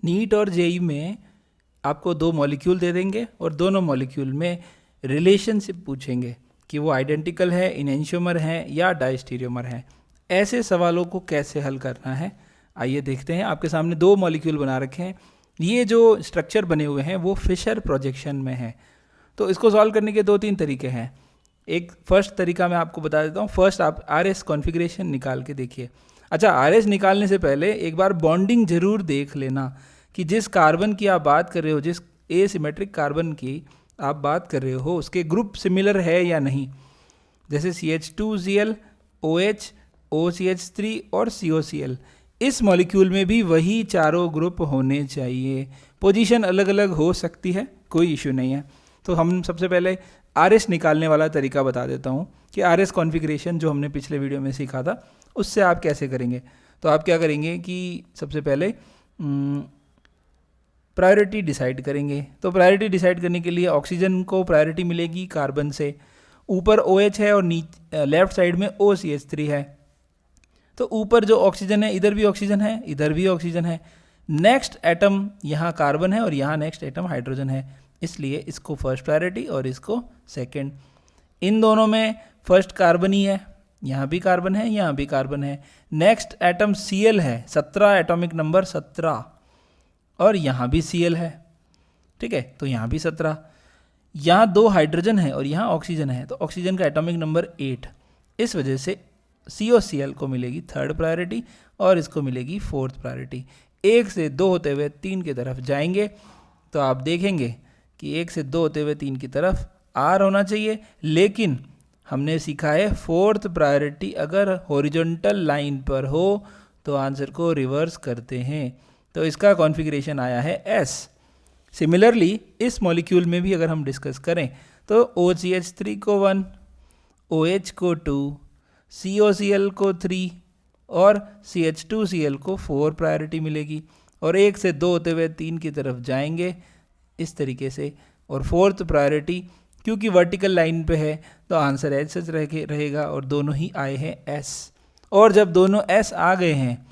NEET और JEE में आपको 2 मॉलिक्यूल दे देंगे और दोनों मॉलिक्यूल में रिलेशनशिप पूछेंगे कि वो आइडेंटिकल है, इनेंशियोमर है या डायस्टीरियोमर है। ऐसे सवालों को कैसे हल करना है आइए देखते हैं। आपके सामने 2 मॉलिक्यूल बना रखे हैं। ये जो स्ट्रक्चर बने हुए हैं वो फिशर प्रोजेक्शन में है। तो इसको सॉल्व करने के 2-3 तरीके हैं। एक फर्स्ट तरीका मैं आपको बता देता हूँ। फर्स्ट आप RS कॉन्फ़िगरेशन निकाल के देखिए। अच्छा, RS निकालने से पहले एक बार बॉन्डिंग जरूर देख लेना कि जिस कार्बन की आप बात कर रहे हो, जिस एसिमेट्रिक कार्बन की आप बात कर रहे हो, उसके ग्रुप सिमिलर है या नहीं। जैसे CH2Cl, OH, OCH3 और COCl, इस मॉलिक्यूल में भी वही चारों ग्रुप होने चाहिए। पोजीशन अलग अलग हो सकती है, कोई इशू नहीं है। तो हम सबसे पहले RS निकालने वाला तरीका बता देता हूँ कि RS कॉन्फ़िगरेशन जो हमने पिछले वीडियो में सीखा था उससे आप कैसे करेंगे। तो आप क्या करेंगे कि सबसे पहले प्रायोरिटी डिसाइड करेंगे। तो प्रायोरिटी डिसाइड करने के लिए ऑक्सीजन को प्रायोरिटी मिलेगी कार्बन से। ऊपर OH है और लेफ्ट साइड में OCH3 है। तो ऊपर जो ऑक्सीजन है, इधर भी ऑक्सीजन है, इधर भी ऑक्सीजन है। नेक्स्ट एटम यहाँ कार्बन है और यहाँ नेक्स्ट एटम हाइड्रोजन है, इसलिए इसको फर्स्ट प्रायोरिटी और इसको सेकंड। इन दोनों में फर्स्ट कार्बन ही है, यहाँ भी कार्बन है, यहाँ भी कार्बन है। नेक्स्ट एटम Cl है, 17 एटॉमिक नंबर 17, और यहाँ भी Cl है, ठीक है, तो यहाँ भी 17। यहाँ 2 हाइड्रोजन है और यहाँ ऑक्सीजन है, तो ऑक्सीजन का एटॉमिक नंबर 8। इस वजह से COCl को मिलेगी थर्ड प्रायोरिटी और इसको मिलेगी फोर्थ प्रायोरिटी। 1 से 2 होते हुए 3 की तरफ जाएंगे तो आप देखेंगे कि 1 से 2 होते हुए 3 की तरफ R होना चाहिए, लेकिन हमने सीखा है फोर्थ प्रायोरिटी अगर हॉरिजॉन्टल लाइन पर हो तो आंसर को रिवर्स करते हैं। तो इसका कॉन्फ़िगरेशन आया है S। सिमिलरली इस मॉलिक्यूल में भी अगर हम डिस्कस करें तो OCH3 को 1, OH को 2, COCl को 3 और CH2Cl को 4 प्रायोरिटी मिलेगी। और 1 से 2 होते हुए 3 की तरफ जाएंगे इस तरीके से, और फोर्थ प्रायोरिटी क्योंकि वर्टिकल लाइन पे है तो आंसर एज सच रहेगा और दोनों ही आए हैं S। और जब दोनों S आ गए हैं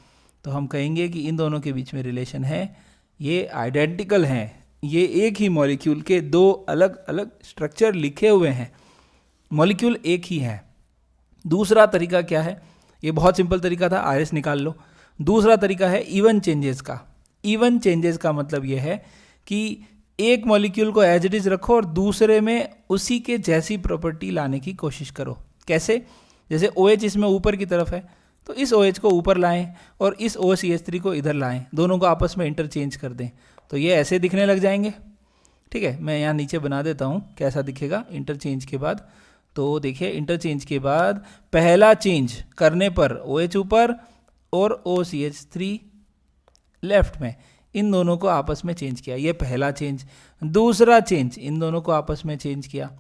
तो हम कहेंगे कि इन दोनों के बीच में रिलेशन है, ये आइडेंटिकल हैं, ये एक ही मॉलिक्यूल के 2 अलग अलग स्ट्रक्चर लिखे हुए हैं, मॉलिक्यूल एक ही है। दूसरा तरीका क्या है? ये बहुत सिंपल तरीका था, RS निकाल लो। दूसरा तरीका है इवन चेंजेस का। इवन चेंजेस का मतलब ये है कि एक मॉलिक्यूल को एज इट इज रखो और दूसरे में उसी के जैसी प्रॉपर्टी लाने की कोशिश करो। कैसे? जैसे OH इसमें ऊपर की तरफ है तो इस OH को ऊपर लाएं और इस OCH3 को इधर लाएं, दोनों को आपस में इंटरचेंज कर दें तो ये ऐसे दिखने लग जाएंगे। ठीक है, मैं यहाँ नीचे बना देता हूँ कैसा दिखेगा इंटरचेंज के बाद। तो देखिए, इंटरचेंज के बाद पहला चेंज करने पर OH ऊपर और OCH3 लेफ्ट में, इन दोनों को आपस में चेंज किया, ये पहला चेंज। दूसरा चेंज, इन दोनों को आपस में चेंज किया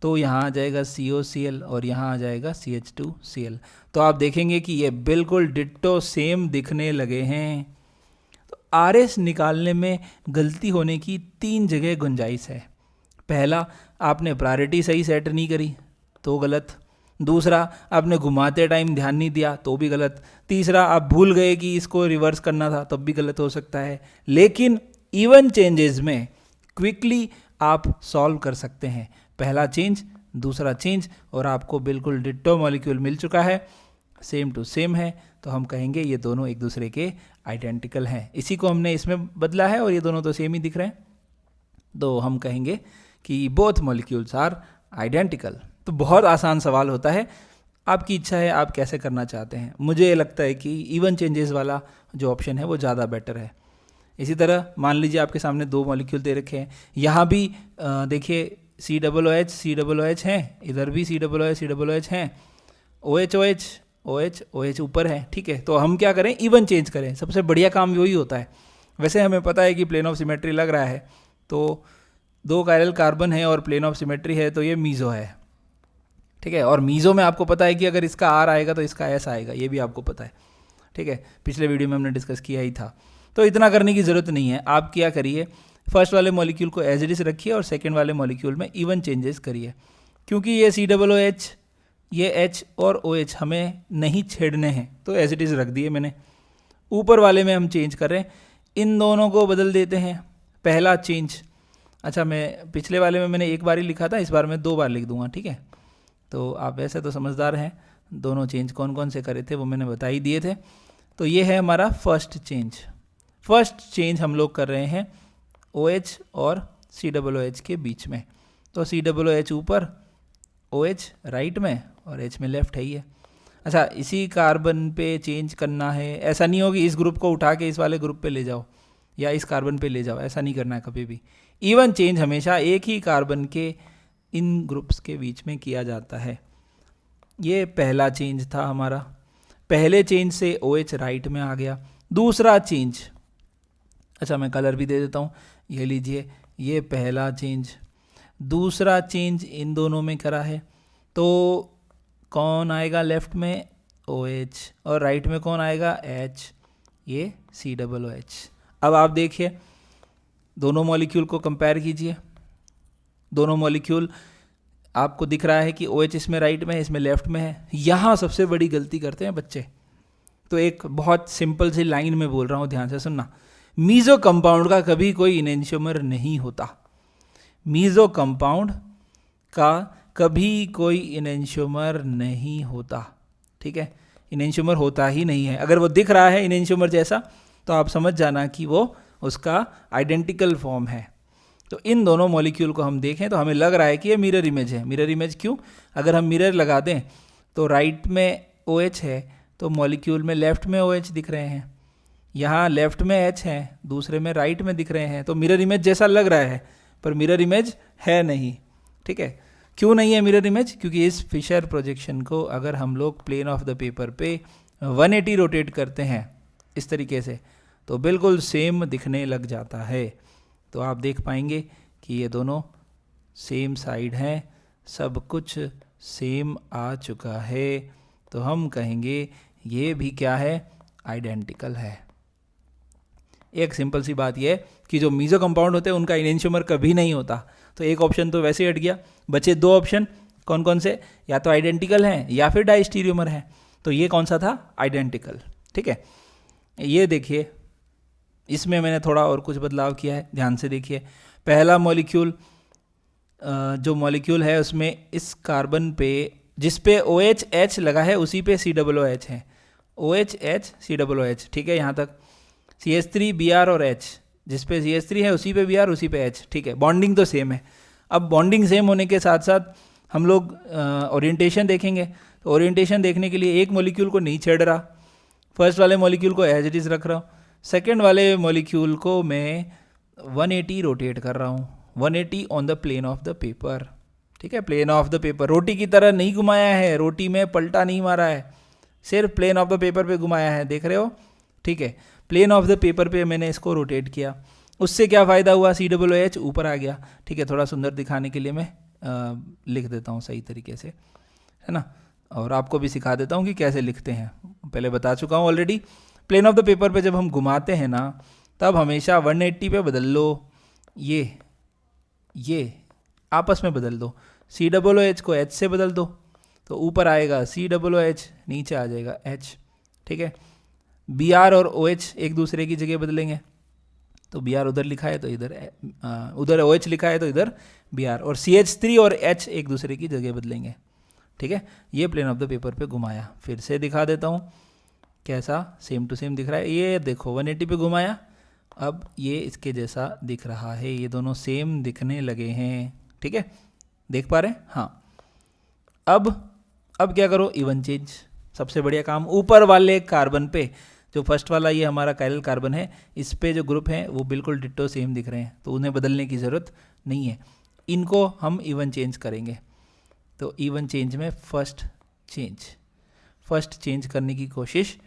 तो यहाँ आ जाएगा COCl और यहाँ आ जाएगा CH2Cl। तो आप देखेंगे कि ये बिल्कुल डिट्टो सेम दिखने लगे हैं। तो RS निकालने में गलती होने की 3 जगह गुंजाइश है। पहला, आपने प्रायोरिटी सही सेट नहीं करी तो गलत। दूसरा, आपने घुमाते टाइम ध्यान नहीं दिया तो भी गलत। तीसरा, आप भूल गए कि इसको रिवर्स करना था तब भी गलत हो सकता है। लेकिन इवन चेंजेस में क्विकली आप सॉल्व कर सकते हैं। पहला चेंज, दूसरा चेंज, और आपको बिल्कुल डिट्टो मॉलिक्यूल मिल चुका है, सेम टू सेम है, तो हम कहेंगे ये दोनों एक दूसरे के आइडेंटिकल हैं। इसी को हमने इसमें बदला है और ये दोनों तो सेम ही दिख रहे हैं, तो हम कहेंगे कि बोथ मॉलिक्यूल्स आर आइडेंटिकल। तो बहुत आसान सवाल होता है, आपकी इच्छा है आप कैसे करना चाहते हैं। मुझे लगता है कि इवन चेंजेस वाला जो ऑप्शन है वो ज़्यादा बेटर है। इसी तरह मान लीजिए आपके सामने 2 मॉलिक्यूल दे रखे हैं, यहाँ भी देखिए COOH COOH हैं, इधर भी COOH हैं, OH OH OH ऊपर है। ठीक है, तो हम क्या करें, इवन चेंज करें, सबसे बढ़िया काम वही होता है। वैसे हमें पता है कि प्लेन ऑफ सिमेट्री लग रहा है, तो 2 कायरल कार्बन है और प्लेन ऑफ सिमेट्री है तो ये मीज़ो है। ठीक है, और मीज़ो में आपको पता है कि अगर इसका R आएगा तो इसका S आएगा, ये भी आपको पता है। ठीक है, पिछले वीडियो में हमने डिस्कस किया ही था, तो इतना करने की ज़रूरत नहीं है। आप क्या करिए, फर्स्ट वाले मॉलिक्यूल को एज इट इज रखिए और सेकेंड वाले मॉलिक्यूल में इवन चेंजेस करिए। क्योंकि ये COOH, ये H और OH हमें नहीं छेड़ने हैं तो एज इट इज़ रख दिए मैंने। ऊपर वाले में हम चेंज कर रहे हैं, इन दोनों को बदल देते हैं। पहला चेंज, अच्छा मैं पिछले वाले में मैंने एक बार ही लिखा था, इस बार मैं 2 बार लिख दूंगा, ठीक है। तो आप वैसे तो समझदार हैं, दोनों चेंज कौन कौन से करे थे वो मैंने बता ही दिए थे। तो ये है हमारा फर्स्ट चेंज। फर्स्ट चेंज हम लोग कर रहे हैं OH और COOH के बीच में। तो COOH ऊपर, OH राइट में और H में लेफ्ट है ही है। अच्छा, इसी कार्बन पे चेंज करना है, ऐसा नहीं हो कि इस ग्रुप को उठा के इस वाले ग्रुप पे ले जाओ या इस कार्बन पे ले जाओ, ऐसा नहीं करना है कभी भी। इवन चेंज हमेशा एक ही कार्बन के इन ग्रुप्स के बीच में किया जाता है। ये पहला चेंज था हमारा। पहले चेंज से OH राइट में आ गया। दूसरा चेंज, अच्छा मैं कलर भी दे देता हूँ, ये लीजिए, ये पहला चेंज। दूसरा चेंज इन दोनों में करा है, तो कौन आएगा लेफ्ट में, OH, और राइट में कौन आएगा, H, ये COOH। अब आप देखिए दोनों मॉलिक्यूल को कंपेयर कीजिए। दोनों मॉलिक्यूल आपको दिख रहा है कि OH इसमें राइट में है, इसमें लेफ्ट में है। यहाँ सबसे बड़ी गलती करते हैं बच्चे। तो एक बहुत सिंपल सी लाइन में बोल रहा हूँ, ध्यान से सुनना। मीजो कंपाउंड का कभी कोई इनेंशियोमर नहीं होता। मीजो कंपाउंड का कभी कोई इनेंशियोमर नहीं होता, ठीक है। इनेंशियोमर होता ही नहीं है। अगर वो दिख रहा है इनेंशियोमर जैसा तो आप समझ जाना कि वो उसका आइडेंटिकल फॉर्म है। तो इन दोनों मॉलिक्यूल को हम देखें तो हमें लग रहा है कि ये मिरर इमेज है। मिरर इमेज क्यों? अगर हम मिरर लगा दें तो राइट में OH है तो मॉलिक्यूल में लेफ्ट में OH दिख रहे हैं, यहाँ लेफ्ट में H है, दूसरे में राइट में दिख रहे हैं। तो मिरर इमेज जैसा लग रहा है पर मिरर इमेज है नहीं, ठीक है। क्यों नहीं है मिरर इमेज? क्योंकि इस फिशर प्रोजेक्शन को अगर हम लोग प्लेन ऑफ द पेपर पे 180 रोटेट करते हैं इस तरीके से तो बिल्कुल सेम दिखने लग जाता है। तो आप देख पाएंगे कि ये दोनों सेम साइड हैं, सब कुछ सेम आ चुका है। तो हम कहेंगे ये भी क्या है, आइडेंटिकल है। एक सिंपल सी बात यह है कि जो मीजो कंपाउंड होते हैं उनका इनेंशियोमर कभी नहीं होता। तो एक ऑप्शन तो वैसे ही हट गया, बचे 2 ऑप्शन। कौन कौन से? या तो आइडेंटिकल हैं या फिर डाइस्टीरियोमर है। तो ये कौन सा था? आइडेंटिकल, ठीक है। ये देखिए इसमें मैंने थोड़ा और कुछ बदलाव किया है, ध्यान से देखिए। पहला मॉलिक्यूल जो मॉलिक्यूल है उसमें इस कार्बन पे जिस पे OH H लगा है उसी पे COOH है। OH H COOH, ठीक है यहाँ तक। CH3 Br और H, जिस पे CH3 है उसी पे Br उसी पे H, ठीक है। बॉन्डिंग तो सेम है। अब बॉन्डिंग सेम होने के साथ साथ हम लोग ओरिएंटेशन देखेंगे। तो ओरिएंटेशन देखने के लिए एक मॉलिक्यूल को नहीं छेड़ रहा, फर्स्ट वाले मॉलिक्यूल को एज इट इज़ रख रहा हूँ, सेकेंड वाले मॉलिक्यूल को मैं 180 रोटेट कर रहा हूँ, 180 on the plane of the paper, ठीक है। प्लेन ऑफ द पेपर, रोटी की तरह नहीं घुमाया है, रोटी में पलटा नहीं मारा है, सिर्फ प्लेन ऑफ द पेपर पे घुमाया है, देख रहे हो, ठीक है। प्लेन ऑफ द पेपर पे मैंने इसको रोटेट किया। उससे क्या फ़ायदा हुआ? COOH ऊपर आ गया, ठीक है। थोड़ा सुंदर दिखाने के लिए मैं लिख देता हूँ सही तरीके से, है ना। और आपको भी सिखा देता हूँ कि कैसे लिखते हैं, पहले बता चुका हूँ already. Plane of the paper पे जब हम घुमाते हैं ना तब हमेशा 180 पे बदल लो, ये आपस में बदल दो। COOH को H से बदल दो तो ऊपर आएगा COOH, नीचे आ जाएगा H, ठीक है। Br और OH एक दूसरे की जगह बदलेंगे, तो Br उधर लिखा है तो इधर उधर OH लिखा है तो इधर Br, और CH3 और H एक दूसरे की जगह बदलेंगे, ठीक है। ये प्लेन ऑफ द पेपर पे घुमाया, फिर से दिखा देता हूँ कैसा सेम टू सेम दिख रहा है। ये देखो 180 पे घुमाया, अब ये इसके जैसा दिख रहा है, ये दोनों सेम दिखने लगे हैं, ठीक है। देख पा रहे हैं? हाँ। अब क्या करो, इवन चेंज, सबसे बढ़िया काम। ऊपर वाले कार्बन पे जो फर्स्ट वाला ये हमारा कायरल कार्बन है, इस पे जो ग्रुप हैं वो बिल्कुल डिट्टो सेम दिख रहे हैं, तो उन्हें बदलने की ज़रूरत नहीं है। इनको हम इवन चेंज करेंगे। तो इवन चेंज में फर्स्ट चेंज करने की कोशिश,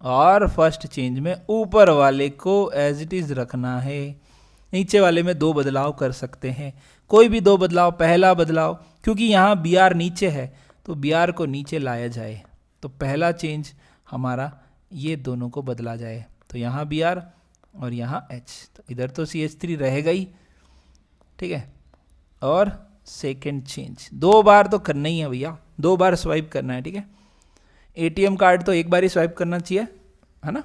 और फर्स्ट चेंज में ऊपर वाले को एज इट इज़ रखना है, नीचे वाले में 2 बदलाव कर सकते हैं, कोई भी 2 बदलाव। पहला बदलाव, क्योंकि यहाँ Br नीचे है तो Br को नीचे लाया जाए, तो पहला चेंज हमारा ये दोनों को बदला जाए, तो यहाँ Br और यहाँ H, तो इधर तो CH3 रहेगा ही, ठीक है। और सेकेंड चेंज 2 बार तो करना ही है भैया, 2 बार स्वाइप करना है, ठीक है। ATM कार्ड तो एक बार ही स्वाइप करना चाहिए, है ना।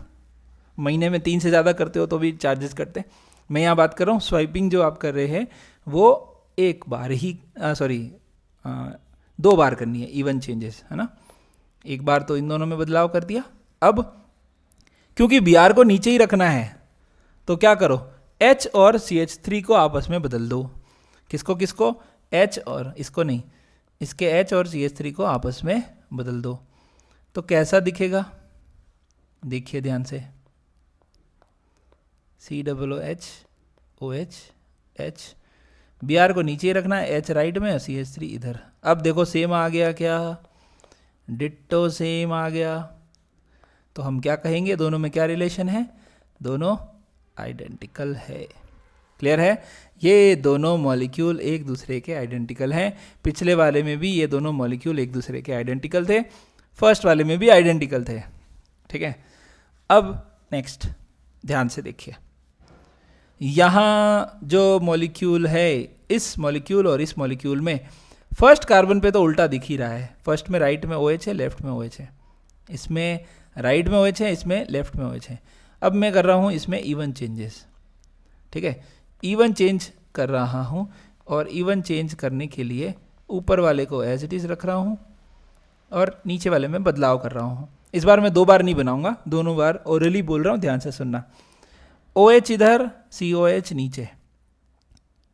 महीने में 3 से ज़्यादा करते हो तो भी चार्जेस कटते हैं। मैं यहाँ बात कर रहा हूँ स्वाइपिंग जो आप कर रहे हैं वो एक बार ही 2 बार करनी है, इवन चेंजेस, है ना। एक बार तो इन दोनों में बदलाव कर दिया। अब क्योंकि बी आर को नीचे ही रखना है तो क्या करो, H और CH3 को आपस में बदल दो। किसको किसको, H और इसको नहीं, इसके H और CH3 को आपस में बदल दो। तो कैसा दिखेगा, देखिए ध्यान से, COOH OH H, B R को नीचे ही रखना है, H राइट में और CH3 इधर। अब देखो सेम आ गया क्या, डिट्टो सेम आ गया। तो हम क्या कहेंगे, दोनों में क्या रिलेशन है, दोनों आइडेंटिकल है। क्लियर है, ये दोनों मॉलिक्यूल एक दूसरे के आइडेंटिकल हैं। पिछले वाले में भी ये दोनों मॉलिक्यूल एक दूसरे के आइडेंटिकल थे, फर्स्ट वाले में भी आइडेंटिकल थे। ठीक है, अब नेक्स्ट ध्यान से देखिए, यहाँ जो मॉलिक्यूल है, इस मॉलिक्यूल और इस मॉलिक्यूल में फर्स्ट कार्बन पे तो उल्टा दिख ही रहा है। फर्स्ट में राइट में OH है, लेफ्ट में OH है, इसमें राइट में OH है, इसमें लेफ्ट में OH है। अब मैं कर रहा हूँ इसमें इवन चेंजेस। ठीक है, इवन चेंज कर रहा हूँ और इवन चेंज करने के लिए ऊपर वाले को एज इट इज़ रख रहा हूँ और नीचे वाले में बदलाव कर रहा हूँ। इस बार मैं 2 बार नहीं बनाऊंगा, दोनों बार ओरली बोल रहा हूँ, ध्यान से सुनना। OH इधर, COH नीचे।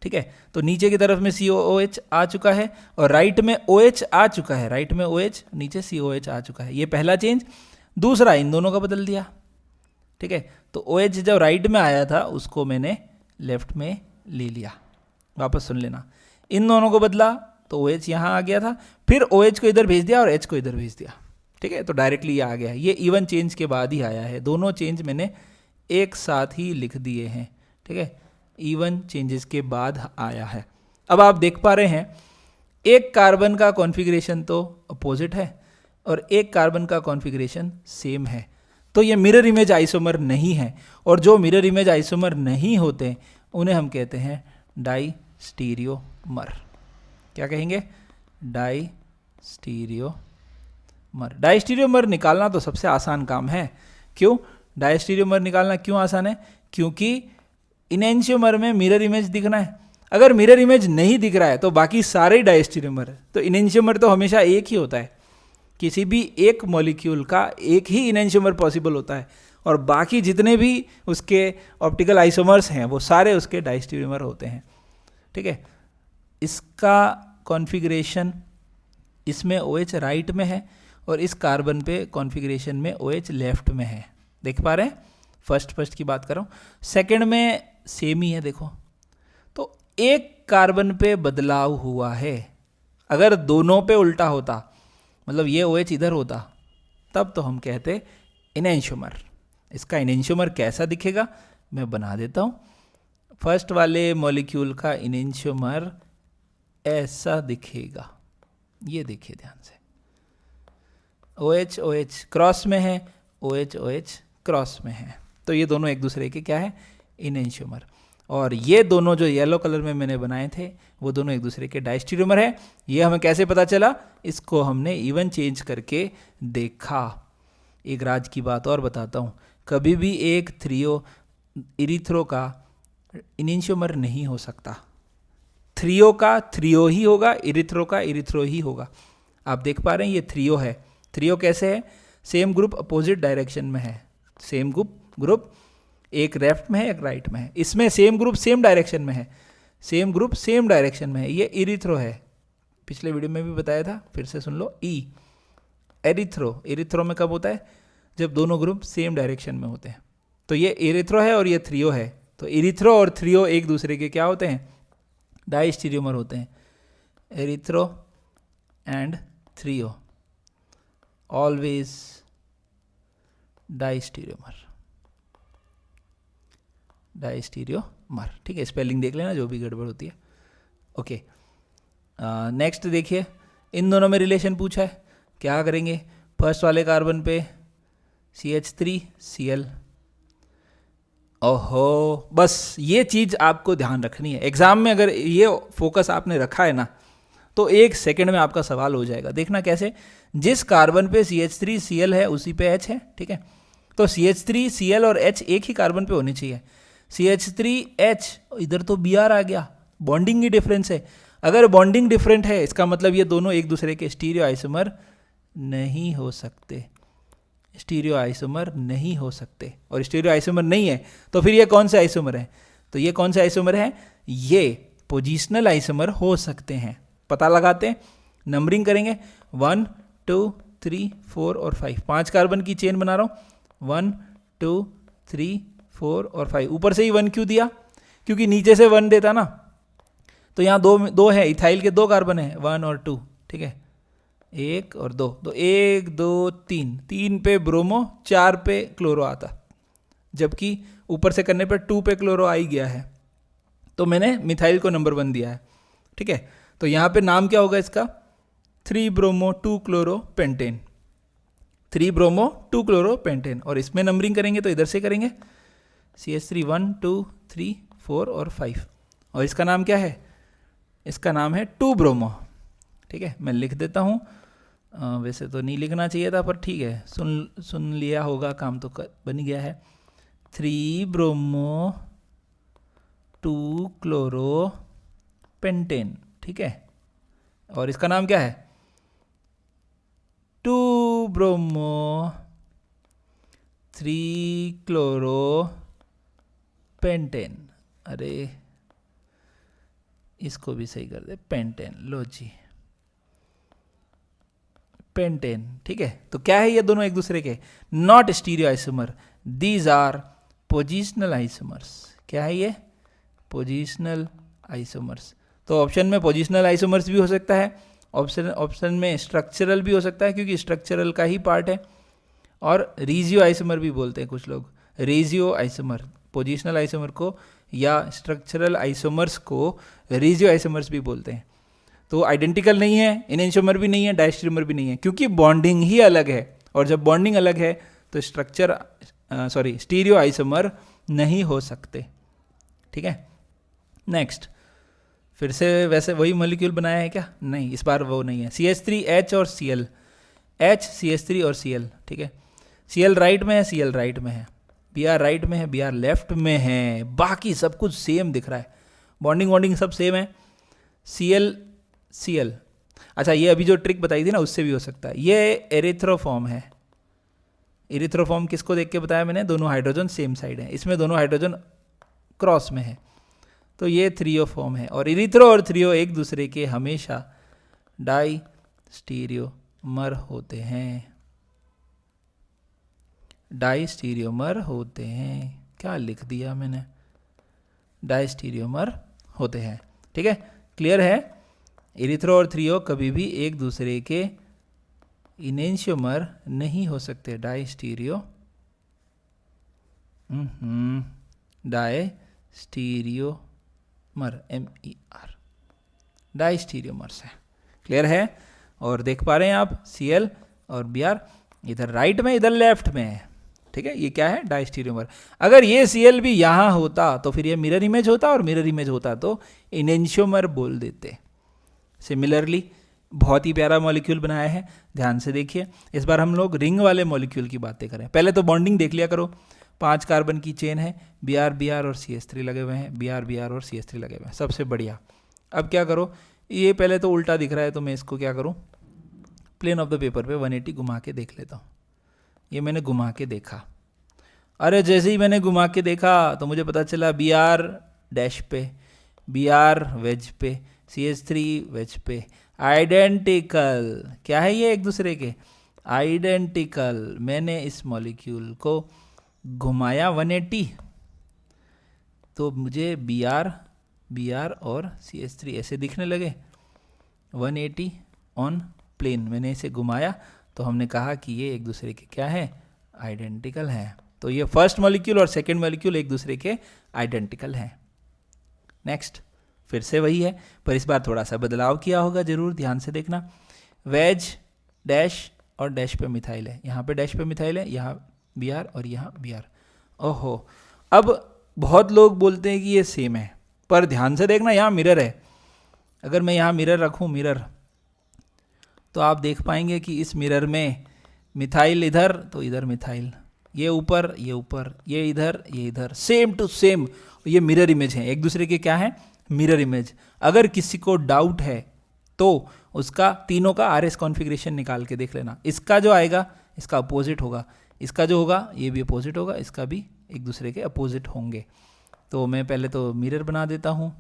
ठीक है, तो नीचे की तरफ में COOH आ चुका है और राइट में OH आ चुका है, राइट में OH नीचे COH आ चुका है। ये पहला चेंज। दूसरा, इन दोनों का बदल दिया। ठीक है, तो OH जब राइट में आया था उसको मैंने लेफ्ट में ले लिया। वापस सुन लेना, इन दोनों को बदला तो OH यहाँ आ गया था, फिर OH को इधर भेज दिया और H को इधर भेज दिया। ठीक है, तो डायरेक्टली ये आ गया। ये इवन चेंज के बाद ही आया है, दोनों चेंज मैंने एक साथ ही लिख दिए हैं। ठीक है, इवन चेंजेस के बाद आया है। अब आप देख पा रहे हैं एक कार्बन का कॉन्फ़िगरेशन तो अपोजिट है और एक कार्बन का कॉन्फ़िगरेशन सेम है, तो ये मिरर इमेज आइसोमर नहीं है। और जो मिरर इमेज आइसोमर नहीं होते उन्हें हम कहते हैं डाइस्टीरियोमर। क्या कहेंगे, डाइस्टीरियोमर। डाइस्टीरियोमर निकालना तो सबसे आसान काम है। क्यों डाइस्टीरियोमर निकालना क्यों आसान है, क्योंकि इनेंशियोमर में मिरर इमेज दिखना है। अगर मिरर इमेज नहीं दिख रहा है तो बाकी सारे डाइस्टीरियोमर है, तो इनेंशियोमर तो हमेशा एक ही होता है। किसी भी एक मॉलिक्यूल का एक ही इनेंशियोमर पॉसिबल होता है और बाकी जितने भी उसके ऑप्टिकल आइसोमर्स हैं वो सारे उसके डाइस्टीरियोमर होते हैं। ठीक है, इसका कॉन्फ़िगरेशन, इसमें OH राइट में है और इस कार्बन पे कॉन्फ़िगरेशन में OH लेफ्ट में है। देख पा रहे हैं, फर्स्ट की बात कर रहा हूँ। सेकंड में सेम ही है, देखो तो एक कार्बन पे बदलाव हुआ है। अगर दोनों पे उल्टा होता, मतलब ये OH इधर होता, तब तो हम कहते इनेंशियोमर। इसका इनेंशियोमर कैसा दिखेगा मैं बना देता हूँ। फर्स्ट वाले मॉलिक्यूल का इनेंशियोमर ऐसा दिखेगा, ये देखिए ध्यान से, OH OH क्रॉस में है, OH OH क्रॉस में है, तो ये दोनों एक दूसरे के क्या है, इनेंशियोमर। और ये दोनों जो येलो कलर में मैंने बनाए थे वो दोनों एक दूसरे के डाइस्टीरियोमर है। ये हमें कैसे पता चला, इसको हमने इवन चेंज करके देखा। एक राज की बात और बताता हूँ, कभी भी एक थ्रियो इरिथ्रो का इनेंशियोमर नहीं हो सकता। थ्रियो का थ्रियो ही होगा, इरिथ्रो का इरिथ्रो ही होगा। आप देख पा रहे हैं ये थ्रियो है। थ्रियो कैसे है, सेम ग्रुप अपोजिट डायरेक्शन में है, सेम ग्रुप एक लेफ्ट में है एक राइट में है। इसमें सेम ग्रुप सेम डायरेक्शन में है, सेम ग्रुप सेम डायरेक्शन में है। ये इरिथ्रो है, पिछले वीडियो में भी बताया था, फिर से सुन लो। एरिथ्रो में कब होता है, जब दोनों ग्रुप सेम डायरेक्शन में होते हैं। तो ये एरिथ्रो है और ये थ्रियो है, तो एरिथ्रो और थ्रियो एक दूसरे के क्या होते हैं, डाइस्टीरियोमर होते हैं। Erythro and threo always diastereomer. ठीक है, स्पेलिंग देख लेना जो भी गड़बड़ होती है। ओके, नेक्स्ट देखिए, इन दोनों में रिलेशन पूछा है, क्या करेंगे। फर्स्ट वाले कार्बन पे CH3Cl। ओहो, बस ये चीज़ आपको ध्यान रखनी है। एग्जाम में अगर ये फोकस आपने रखा है ना तो 1 सेकंड में आपका सवाल हो जाएगा। देखना कैसे, जिस कार्बन पे CH3Cl है उसी पे H है। ठीक है, तो CH3 Cl और H एक ही कार्बन पे होनी चाहिए। CH3H, इधर तो Br आ गया, बॉन्डिंग ही डिफरेंस है। अगर बॉन्डिंग डिफरेंट है इसका मतलब ये दोनों एक दूसरे के स्टीरियो आइसोमर नहीं हो सकते, स्टीरियो आइसोमर नहीं हो सकते। और स्टीरियो आइसोमर नहीं है तो फिर ये कौन से आइसोमर है? तो ये कौन से आइसोमर है? ये पोजिशनल आइसोमर हो सकते हैं। पता लगाते हैं, नंबरिंग करेंगे 1 2 3 4 और 5, 5 कार्बन की चेन बना रहा हूँ। 1 2 3 4 और 5। ऊपर से ही 1 क्यों दिया? क्योंकि नीचे से 1 देता ना, तो यहाँ दो है, इथाइल के 2 कार्बन है, 1 और 2, ठीक है, 1 और 2, तो 1 2 3, 3 पे ब्रोमो, 4 पे क्लोरो आता, जबकि ऊपर से करने पर 2 पे क्लोरो आ ही गया है, तो मैंने मिथाइल को नंबर 1 दिया है, ठीक है। तो यहाँ पे नाम क्या होगा इसका? 3 bromo 2 chloro pentane, 3 bromo 2 chloro pentane. और इसमें नंबरिंग करेंगे तो इधर से करेंगे, CH3 1 2 3 4 और 5। और इसका नाम क्या है? इसका नाम है 2 ब्रोमो, ठीक है। मैं लिख देता हूँ, वैसे तो नहीं लिखना चाहिए था पर ठीक है, सुन लिया होगा, काम तो बन गया है। 3 ब्रोमो 2 क्लोरो पेंटेन, ठीक है। और इसका नाम क्या है? 2 ब्रोमो 3 क्लोरो पेंटेन। अरे इसको भी सही कर दे, पेंटेन, लो जी, पेंटेन, ठीक है। तो क्या है ये दोनों एक दूसरे के not stereo isomer, these are positional isomers. क्या है ये? Positional isomers. तो ऑप्शन में पोजिशनल आइसोमर्स भी हो सकता है, ऑप्शन में स्ट्रक्चरल भी हो सकता है क्योंकि स्ट्रक्चरल का ही पार्ट है, और रीजियो आइसोमर भी बोलते हैं कुछ लोग, रेजियो आइसोमर, पोजिशनल आइसोमर को या स्ट्रक्चरल आइसोमर्स को रेजियो आइसोमर्स भी बोलते हैं। तो आइडेंटिकल नहीं है, इनेंशियोमर भी नहीं है, डायस्ट्रीमर भी नहीं है, क्योंकि बॉन्डिंग ही अलग है, और जब बॉन्डिंग अलग है तो स्टीरियो आइसोमर नहीं हो सकते, ठीक है। नेक्स्ट, फिर से वैसे वही मॉलिक्यूल बनाया है क्या? नहीं, इस बार वो नहीं है। CH3H और Cl, H CH3 और Cl, ठीक है। Cl राइट में है, Cl राइट में है, Br राइट में है, Br लेफ्ट में है, बाकी सब कुछ सेम दिख रहा है, बॉन्डिंग सब सेम है। Cl, अच्छा ये अभी जो ट्रिक बताई थी ना उससे भी हो सकता है। ये एरिथ्रोफॉर्म है, एरिथ्रोफॉर्म किसको देख के बताया मैंने? दोनों हाइड्रोजन सेम साइड है, इसमें दोनों हाइड्रोजन क्रॉस में है, तो ये थ्रियोफॉर्म है। और इरिथ्रो और थ्रियो एक दूसरे के हमेशा डाई स्टीरियोमर होते हैं, डाई स्टीरियोमर होते हैं। क्या लिख दिया मैंने? डाई स्टीरियोमर होते हैं, ठीक है, क्लियर है। इरिथ्रो और थ्रियो कभी भी एक दूसरे के इनेंशियोमर नहीं हो सकते, diastereo diastereomer, MER, diastereomers है, क्लियर है। और देख पा रहे हैं आप Cl और Br इधर राइट में, इधर लेफ्ट में है, ठीक है। ये क्या है? डाई स्टीरियोमर। अगर ये Cl भी यहाँ होता तो फिर ये मिरर इमेज होता, और मिरर इमेज होता तो इनेंशियोमर बोल देते। सिमिलरली बहुत ही प्यारा मॉलिक्यूल बनाया है, ध्यान से देखिए। इस बार हम लोग रिंग वाले मॉलिक्यूल की बातें करें। पहले तो बॉन्डिंग देख लिया करो, 5 कार्बन की चेन है, Br और CH3 लगे हुए हैं, Br और CH3 लगे हुए हैं, सबसे बढ़िया। अब क्या करो, ये पहले तो उल्टा दिख रहा है, तो मैं इसको क्या करूँ, प्लेन ऑफ द पेपर पे 180 घुमा के देख लेता हूँ। ये मैंने घुमा के देखा, अरे जैसे ही मैंने घुमा के देखा तो मुझे पता चला Br डैश पे, Br वेज पे, CH3 वेज पे, आइडेंटिकल। क्या है ये? एक दूसरे के आइडेंटिकल। मैंने इस मॉलिक्यूल को घुमाया 180, तो मुझे Br और CH3 ऐसे दिखने लगे, 180 ऑन प्लेन। मैंने इसे घुमाया तो हमने कहा कि ये एक दूसरे के क्या है? आइडेंटिकल है। तो ये फर्स्ट मॉलिक्यूल और सेकंड मॉलिक्यूल एक दूसरे के आइडेंटिकल हैं। नेक्स्ट, फिर से वही है, पर इस बार थोड़ा सा बदलाव किया होगा, जरूर ध्यान से देखना। वेज डैश और डैश पे मिथाइल है, यहाँ पे डैश पे मिथाइल है, यहाँ Br और यहाँ Br। ओहो, अब बहुत लोग बोलते हैं कि ये सेम है, पर ध्यान से देखना, यहाँ मिरर है। अगर मैं यहाँ मिरर रखूँ, मिरर, तो आप देख पाएंगे कि इस मिरर में मिथाइल इधर, तो इधर मिथाइल, ये ऊपर, ये ऊपर, ये इधर, सेम टू सेम। ये मिरर इमेज है, एक दूसरे के क्या है, मिरर इमेज। अगर किसी को डाउट है तो उसका तीनों का आरएस कॉन्फ़िगरेशन निकाल के देख लेना। इसका जो आएगा इसका अपोजिट होगा, इसका जो होगा ये भी अपोजिट होगा, इसका भी एक दूसरे के अपोजिट होंगे। तो मैं पहले तो मिरर बना देता हूँ,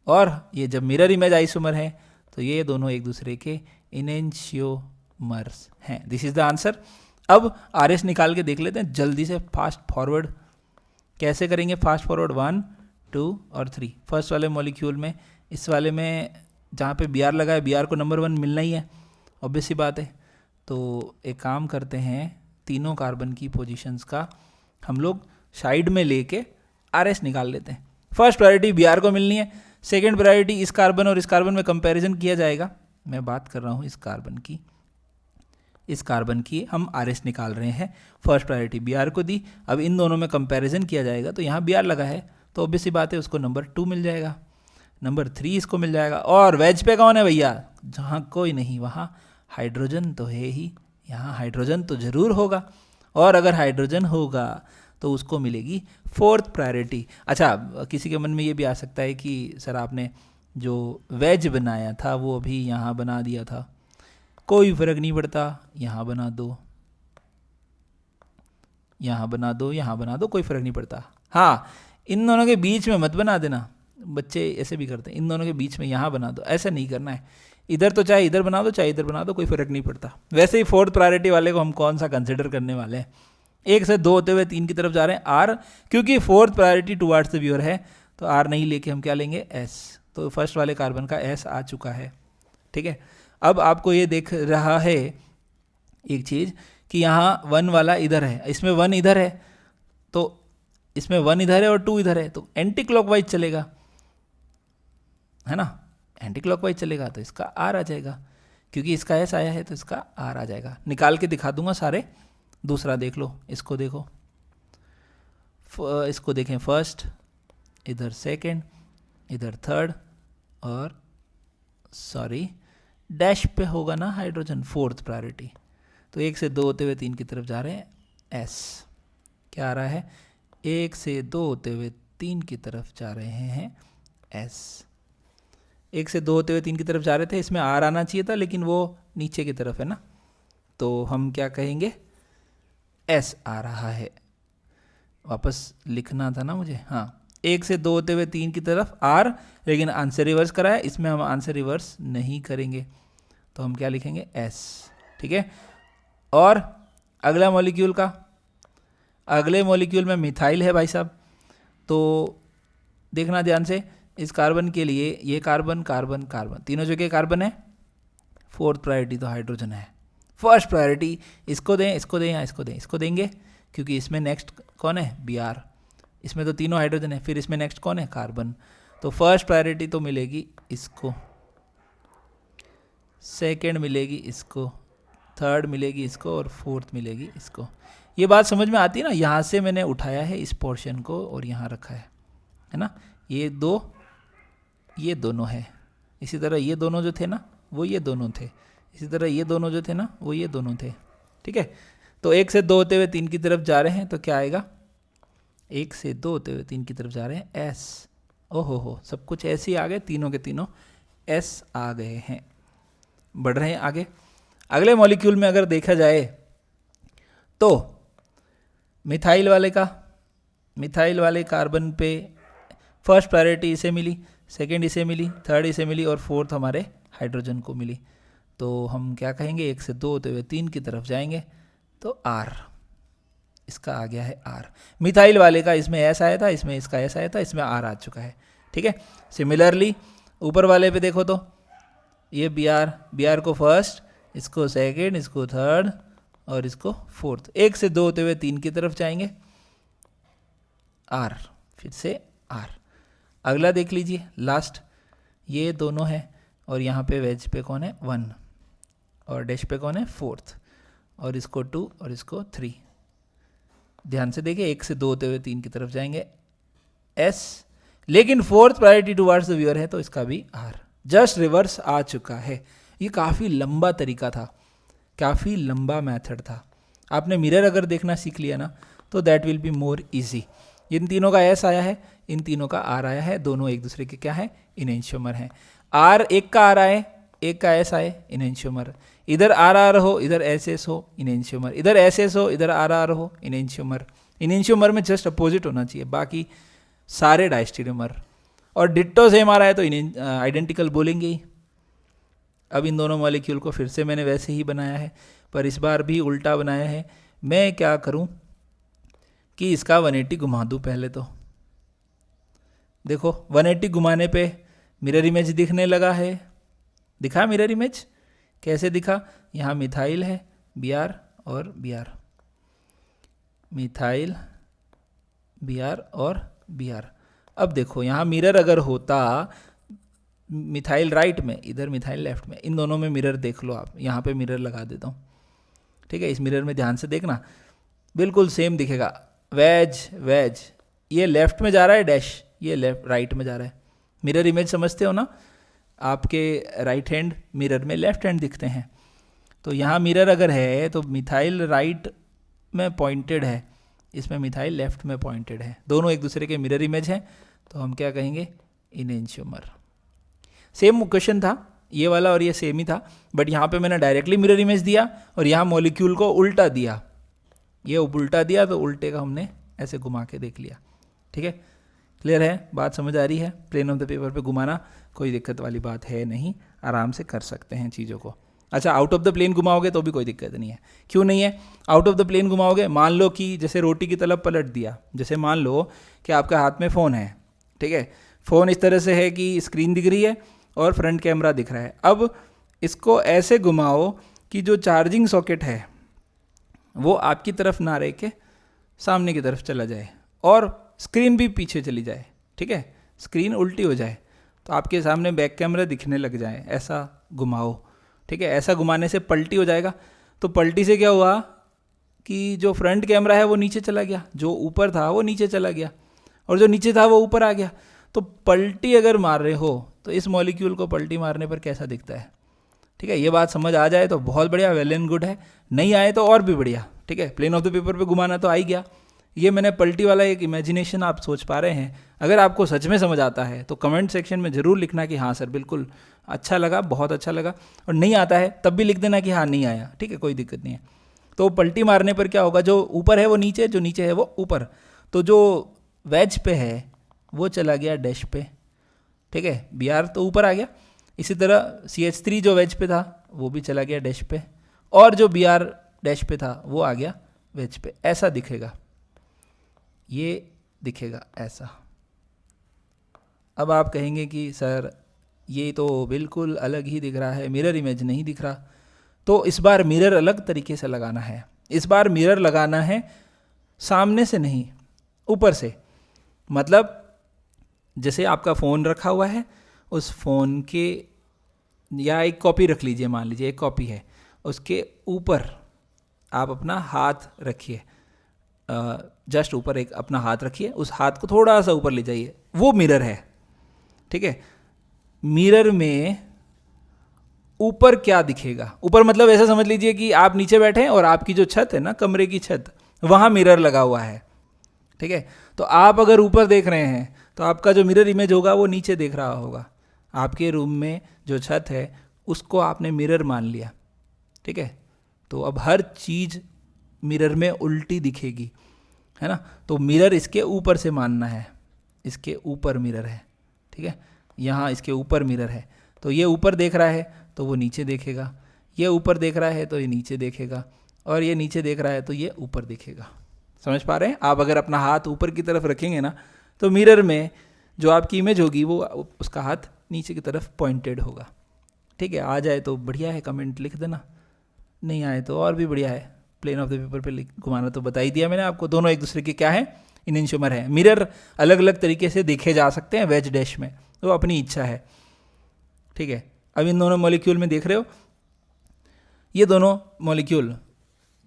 और ये जब मिरर इमेज आइसोमर है तो ये दोनों एक दूसरे के इनेंशियोमर्स हैं। This is the answer. अब आरएस निकाल के देख लेते हैं जल्दी से, फास्ट फॉरवर्ड। कैसे करेंगे फास्ट फॉरवर्ड? 1, 2 और 3। फर्स्ट वाले मॉलिक्यूल में, इस वाले में जहाँ पे बी आर लगा है, बी आर को नंबर 1 मिलना ही है, ऑब्वियस सी बात है। तो एक काम करते हैं, तीनों कार्बन की पोजीशंस का हम लोग साइड में लेके आरएस निकाल लेते हैं। फर्स्ट प्रायोरिटी बी आर को मिलनी है, सेकेंड प्रायोरिटी इस कार्बन और इस कार्बन में कंपैरिजन किया जाएगा। मैं बात कर रहा हूँ इस कार्बन की, इस कार्बन की हम आरएस निकाल रहे हैं। फर्स्ट प्रायोरिटी बी आर को दी, अब इन दोनों में कंपैरिजन किया जाएगा। तो यहाँ बी आर लगा है तो ऑब्वियस सी बात है उसको नंबर 2 मिल जाएगा, नंबर 3 इसको मिल जाएगा। और वेज पे कौन है भैया? जहाँ कोई नहीं वहाँ हाइड्रोजन तो है ही, यहाँ हाइड्रोजन तो ज़रूर होगा, और अगर हाइड्रोजन होगा तो उसको मिलेगी फोर्थ प्रायोरिटी। अच्छा, किसी के मन में ये भी आ सकता है कि सर आपने जो वेज बनाया था वो अभी यहाँ बना दिया था, कोई फ़र्क नहीं पड़ता, यहाँ बना दो, यहाँ बना दो, यहाँ बना दो, कोई फ़र्क नहीं पड़ता। हाँ, इन दोनों के बीच में मत बना देना, बच्चे ऐसे भी करते हैं, इन दोनों के बीच में यहाँ बना दो, ऐसा नहीं करना है। इधर तो चाहे इधर बना दो चाहे इधर बना दो, कोई फ़र्क नहीं पड़ता। वैसे ही फोर्थ प्रायोरिटी वाले को हम कौन सा कंसिडर करने वाले हैं? 1 से 2 होते हुए 3 की तरफ जा रहे हैं, आर, क्योंकि fourth priority towards the viewer है तो आर नहीं लेके हम क्या लेंगे? एस। तो फर्स्ट वाले कार्बन का एस आ चुका है, ठीक है। अब आपको ये देख रहा है एक चीज़ कि यहाँ 1 वाला इधर है, इसमें 1 इधर है, तो इसमें 1 इधर है और 2 इधर है, तो एंटी क्लॉकवाइज चलेगा, है ना, एंटी क्लॉकवाइज चलेगा तो इसका आर आ जाएगा, क्योंकि इसका एस आया है तो इसका आर आ जाएगा। निकाल के दिखा दूंगा सारे। दूसरा देख लो, इसको देखो, इसको देखें, फर्स्ट, इधर सेकंड, इधर थर्ड, और सॉरी डैश पे होगा ना हाइड्रोजन, फोर्थ प्रायोरिटी। तो 1 से 2 होते हुए 3 की तरफ जा रहे हैं, एस क्या आ रहा है? 1 से 2 होते हुए 3 की तरफ जा रहे हैं, एस। 1 से 2 होते हुए 3 की तरफ जा रहे थे, इसमें आर आना चाहिए था लेकिन वो नीचे की तरफ है ना, तो हम क्या कहेंगे? एस आ रहा है। वापस लिखना था ना मुझे, हाँ, 1 से 2 होते हुए 3 की तरफ आर, लेकिन आंसर रिवर्स करा है, इसमें हम आंसर रिवर्स नहीं करेंगे, तो हम क्या लिखेंगे? एस, ठीक है। और अगला मॉलिक्यूल का, अगले मॉलिक्यूल में मिथाइल है भाई साहब, तो देखना ध्यान से, इस कार्बन के लिए ये कार्बन कार्बन कार्बन तीनों जगह कार्बन है, फोर्थ प्रायोरिटी तो हाइड्रोजन है। फर्स्ट प्रायोरिटी इसको दें, इसको दें, या इसको दें, इसको देंगे, क्योंकि इसमें नेक्स्ट कौन है? B R. इसमें तो तीनों हाइड्रोजन है, फिर इसमें नेक्स्ट कौन है? कार्बन। तो फर्स्ट प्रायोरिटी तो मिलेगी इसको, सेकंड मिलेगी इसको, थर्ड मिलेगी इसको, और फोर्थ मिलेगी इसको। ये बात समझ में आती है ना? यहाँ से मैंने उठाया है इस पोर्शन को और यहाँ रखा है ना, ये दोनों है। इसी तरह ये दोनों जो थे ना वो ये दोनों थे, इसी तरह ये दोनों जो थे ना वो ये दोनों थे, ठीक है। तो 1 से 2 होते हुए 3 की तरफ जा रहे हैं तो क्या आएगा? 1 से 2 होते हुए 3 की तरफ जा रहे हैं, एस। ओहो हो, सब कुछ ऐसे ही आ गए, तीनों के तीनों एस आ गए हैं। बढ़ रहे हैं आगे। अगले मॉलिक्यूल में अगर देखा जाए तो मिथाइल वाले कार्बन पे फर्स्ट प्रायोरिटी इसे मिली, सेकंड इसे मिली, थर्ड इसे मिली, और फोर्थ हमारे हाइड्रोजन को मिली। तो हम क्या कहेंगे? 1 से 2 होते हुए 3 की तरफ जाएंगे तो आर, इसका आ गया है आर। मिथाइल वाले का इसमें एस आया था, इसमें इसका एस आया था, इसमें आर आ चुका है, ठीक है। सिमिलरली ऊपर वाले पे देखो तो ये बी आर को फर्स्ट, इसको सेकंड, इसको थर्ड, और इसको फोर्थ। 1 से 2 होते हुए 3 की तरफ जाएंगे, आर, फिर से आर। अगला देख लीजिए, लास्ट, ये दोनों है, और यहाँ पे वेज पे कौन है? 1, और डैश पे कौन है? फोर्थ, और इसको 2 और इसको 3। ध्यान से देखिए, 1 से 2 होते हुए 3 की तरफ जाएंगे, एस, लेकिन fourth priority towards the viewer है तो इसका भी आर। जस्ट रिवर्स आ चुका है। ये काफ़ी लंबा तरीका था, काफ़ी लंबा मेथड था। आपने मिरर अगर देखना सीख लिया ना तो that will be more easy. इन तीनों का एस आया है, इन तीनों का आर आया है, दोनों एक दूसरे के क्या है, इनेंशियोमर हैं। आर एक का आर आए, एक का एस आए, इनेंशियोमर। इधर आर आर हो, इधर एस एस हो, इनेंशियोमर। इधर एस एस हो, इधर आर आर हो, इनेंशियोमर। इनेंशियोमर में जस्ट अपोजिट होना चाहिए, बाकी सारे डायस्टेरियोमर। और डिट्टो सेम आ रहा है तो आइडेंटिकल बोलेंगे ही। अब इन दोनों मॉलिक्यूल को फिर से मैंने वैसे ही बनाया है, पर इस बार भी उल्टा बनाया है। मैं क्या करूं कि इसका 180 घुमा दूं पहले तो। देखो 180 घुमाने पे मिरर इमेज दिखने लगा है। दिखा मिरर इमेज? कैसे दिखा? यहाँ मिथाइल है, Br और Br, मिथाइल Br और Br। अब देखो यहाँ मिरर अगर होता, मिथाइल राइट में, इधर मिथाइल लेफ्ट में, इन दोनों में मिरर देख लो आप। यहाँ पे मिरर लगा देता हूँ, ठीक है। इस मिरर में ध्यान से देखना, बिल्कुल सेम दिखेगा। वेज वेज, ये लेफ्ट में जा रहा है डैश, ये लेफ्ट राइट में जा रहा है। मिरर इमेज समझते हो ना? आपके राइट हैंड मिरर में लेफ्ट हैंड दिखते हैं। तो यहाँ मिरर अगर है तो मिथाइल राइट में पॉइंटेड है, इसमें मिथाइल लेफ्ट में पॉइंटेड है, दोनों एक दूसरे के मिरर इमेज हैं। तो हम क्या कहेंगे? इनेंशियोमर। सेम क्वेश्चन था ये वाला और ये सेम ही था, बट यहाँ पे मैंने डायरेक्टली मिरर इमेज दिया और यहाँ मॉलिक्यूल को उल्टा दिया। ये उल्टा दिया तो उल्टे का हमने ऐसे घुमा के देख लिया, ठीक है। क्लियर है? बात समझ आ रही है? प्लेन ऑफ द पेपर पे घुमाना कोई दिक्कत वाली बात है नहीं, आराम से कर सकते हैं चीज़ों को। अच्छा, आउट ऑफ द प्लेन घुमाओगे तो भी कोई दिक्कत नहीं है। क्यों नहीं है? आउट ऑफ द प्लेन घुमाओगे, मान लो कि जैसे रोटी की तरफ पलट दिया, जैसे मान लो कि आपके हाथ में फ़ोन है, ठीक है। फ़ोन इस तरह से है कि स्क्रीन दिख रही है और फ्रंट कैमरा दिख रहा है। अब इसको ऐसे घुमाओ कि जो चार्जिंग सॉकेट है वो आपकी तरफ ना रह के सामने की तरफ चला जाए और स्क्रीन भी पीछे चली जाए, ठीक है। स्क्रीन उल्टी हो जाए तो आपके सामने बैक कैमरा दिखने लग जाए, ऐसा घुमाओ, ठीक है। ऐसा घुमाने से पलटी हो जाएगा। तो पलटी से क्या हुआ कि जो फ्रंट कैमरा है वो नीचे चला गया, जो ऊपर था वो नीचे चला गया, और जो नीचे था वो ऊपर आ गया। तो पलटी अगर मार रहे हो तो इस मॉलिक्यूल को पलटी मारने पर कैसा दिखता है, ठीक है। ये बात समझ आ जाए तो बहुत बढ़िया, वेल एंड गुड है। नहीं आए तो और भी बढ़िया, ठीक है। प्लेन ऑफ द पेपर पे घुमाना तो आ ही गया। ये मैंने पलटी वाला एक इमेजिनेशन आप सोच पा रहे हैं। अगर आपको सच में समझ आता है तो कमेंट सेक्शन में ज़रूर लिखना कि हाँ सर बिल्कुल अच्छा लगा, बहुत अच्छा लगा। और नहीं आता है तब भी लिख देना कि हाँ नहीं आया, ठीक है, कोई दिक्कत नहीं है। तो पलटी मारने पर क्या होगा, जो ऊपर है वो नीचे, जो नीचे है वो ऊपर। तो जो वेज पे है वो चला गया डैश पे, ठीक है। Br तो ऊपर आ गया। इसी तरह CH3 जो वेज पे था वो भी चला गया डैश पे, और जो Br डैश पे था वो आ गया वेज पे। ऐसा दिखेगा, ये दिखेगा ऐसा। अब आप कहेंगे कि सर ये तो बिल्कुल अलग ही दिख रहा है, मिरर इमेज नहीं दिख रहा। तो इस बार मिरर अलग तरीके से लगाना है। इस बार मिरर लगाना है सामने से नहीं, ऊपर से। मतलब जैसे आपका फ़ोन रखा हुआ है, उस फ़ोन के, या एक कॉपी रख लीजिए, मान लीजिए एक कॉपी है, उसके ऊपर आप अपना हाथ रखिए, जस्ट ऊपर एक अपना हाथ रखिए, उस हाथ को थोड़ा सा ऊपर ले जाइए, वो मिरर है, ठीक है। मिरर में ऊपर क्या दिखेगा? ऊपर मतलब ऐसा समझ लीजिए कि आप नीचे बैठे हैं और आपकी जो छत है ना, कमरे की छत, वहाँ मिरर लगा हुआ है, ठीक है। तो आप अगर ऊपर देख रहे हैं तो आपका जो मिरर इमेज होगा वो नीचे देख रहा होगा। आपके रूम में जो छत है उसको आपने मिरर मान लिया, ठीक है। तो अब हर चीज़ मिरर में उल्टी दिखेगी, है ना। तो मिरर इसके ऊपर से मानना है, इसके ऊपर मिरर है, ठीक है। यहाँ इसके ऊपर मिरर है, तो ये ऊपर देख रहा है तो वो नीचे देखेगा, ये ऊपर देख रहा है तो ये नीचे देखेगा, और ये नीचे देख रहा है तो ये ऊपर देखेगा। समझ पा रहे हैं? आप अगर अपना हाथ ऊपर की तरफ रखेंगे ना तो मिरर में जो आपकी इमेज होगी वो उसका हाथ नीचे की तरफ पॉइंटेड होगा, ठीक है। आ जाए तो बढ़िया है, कमेंट लिख देना। नहीं आए तो और भी बढ़िया है। प्लेन ऑफ द पेपर पे घुमाना तो बता ही दिया मैंने आपको। दोनों एक दूसरे के क्या है, इनेंशियोमर है। मिरर अलग अलग तरीके से देखे जा सकते हैं वेज डैश में, तो अपनी इच्छा है, ठीक है। अब इन दोनों मॉलिक्यूल में देख रहे हो, ये दोनों मॉलिक्यूल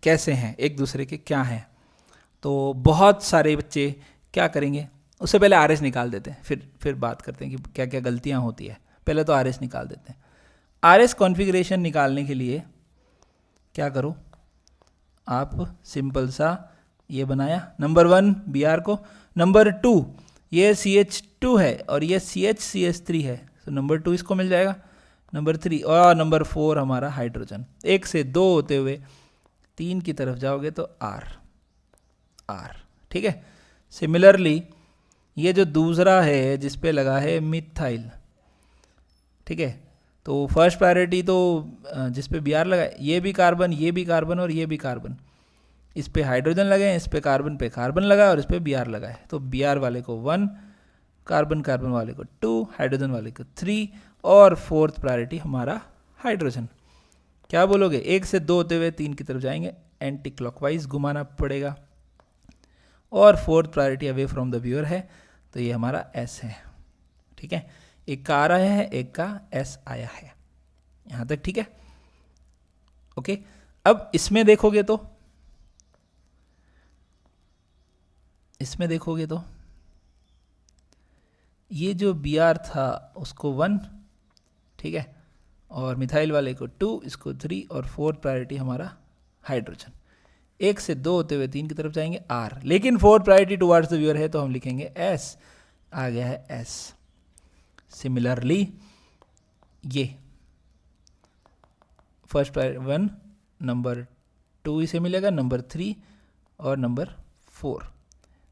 कैसे हैं, एक दूसरे के क्या हैं। तो बहुत सारे बच्चे क्या करेंगे, उससे पहले आर एस निकाल देते हैं, फिर बात करते हैं कि क्या क्या गलतियाँ होती है। पहले तो आर एस निकाल देते हैं। आर एस कॉन्फ़िगरेशन निकालने के लिए क्या करो, आप सिंपल सा ये बनाया नंबर 1 Br को, नंबर 2 ये CH2 है और ये CH3 है, तो नंबर 2 इसको मिल जाएगा, नंबर 3 और नंबर 4 हमारा हाइड्रोजन। 1 से 2 होते हुए 3 की तरफ जाओगे तो R, ठीक है। सिमिलरली ये जो दूसरा है जिस पे लगा है मिथाइल, ठीक है, तो फर्स्ट प्रायोरिटी तो जिस पे Br लगा है ये भी कार्बन, ये भी कार्बन और ये भी कार्बन, इस पे हाइड्रोजन लगे हैं, इस पे कार्बन लगा है और इस पे Br लगा है, तो Br वाले को 1, कार्बन वाले को 2, हाइड्रोजन वाले को 3 और फोर्थ प्रायोरिटी हमारा हाइड्रोजन। क्या बोलोगे? 1 से 2 होते हुए 3 की तरफ जाएंगे, एंटी क्लॉकवाइज घुमाना पड़ेगा और fourth priority away from the viewer है, तो ये हमारा S है, ठीक है। एक का R आया है, एक का S आया है, यहाँ तक ठीक है, ओके। अब इसमें देखोगे तो ये जो Br था उसको 1, ठीक है, और मिथाइल वाले को 2, इसको 3 और फोर्थ प्रायोरिटी हमारा हाइड्रोजन। 1 से 2 होते हुए 3 की तरफ जाएंगे R, लेकिन fourth priority towards the viewer है तो हम लिखेंगे S, आ गया है S। सिमिलरली ये फर्स्ट प्रायोरिटी 1, नंबर 2 इसे मिलेगा, नंबर 3 और नंबर 4,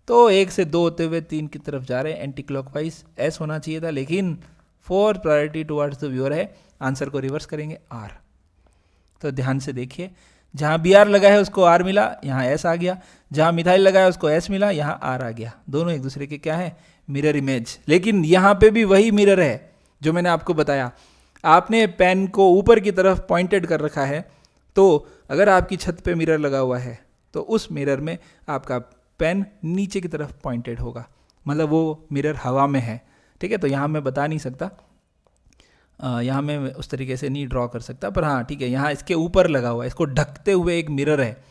तो 1 से 2 होते हुए 3 की तरफ जा रहे हैं, एंटी क्लॉकवाइज S होना चाहिए था, लेकिन fourth priority towards the viewer है, आंसर को रिवर्स करेंगे R। तो ध्यान से देखिए, जहाँ Br लगा है उसको R मिला, यहाँ S आ गया, जहाँ मिथाइल लगा है उसको S मिला, यहाँ R आ गया, दोनों एक दूसरे के क्या है? Mirror image. लेकिन यहाँ पे भी वही मिरर है जो मैंने आपको बताया, आपने पेन को ऊपर की तरफ पॉइंटेड कर रखा है, तो अगर आपकी छत पे मिरर लगा हुआ है तो उस मिरर में आपका पेन नीचे की तरफ पॉइंटेड होगा, मतलब वो मिरर हवा में है, ठीक है। तो यहाँ मैं बता नहीं सकता, यहाँ मैं उस तरीके से नहीं ड्रॉ कर सकता, पर हाँ ठीक है, यहाँ इसके ऊपर लगा हुआ है, इसको ढकते हुए एक मिरर है,